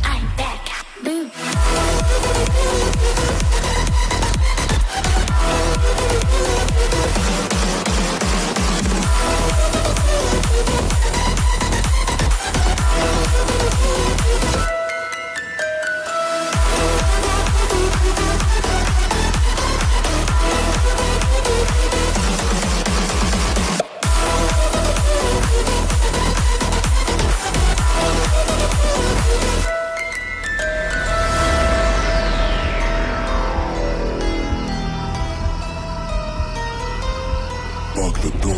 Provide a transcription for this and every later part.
I'm back. Boom. Lock the door.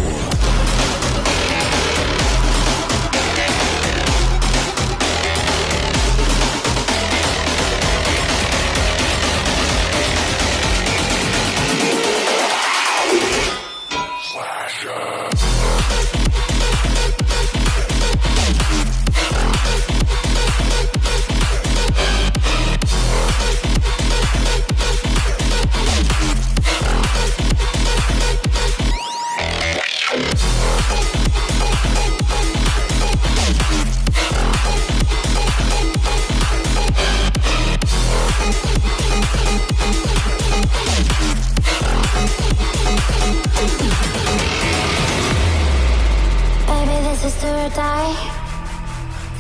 Baby, this is do or die.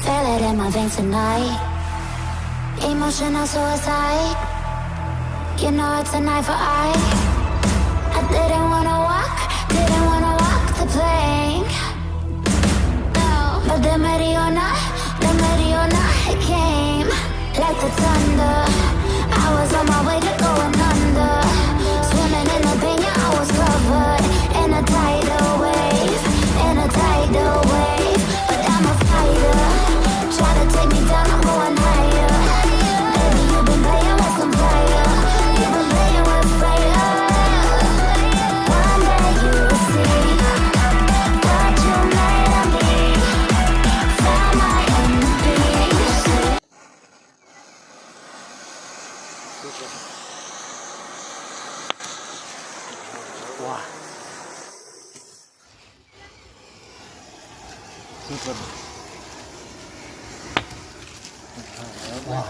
Feel it in my veins tonight. Emotional suicide. You know it's a knife for eye. I didn't wanna walk the plank. No, but the Mariona, it came like the thunder. I was on my way to going under. Swimming in the pain, yeah, I was covered in a tidal wave, But I'm a fighter. Try to take me down, I'm going higher. Baby, you've been playing with some fire. You've been playing with fire. One day you will see what you made of me. Found my enemy. 와. super. 와.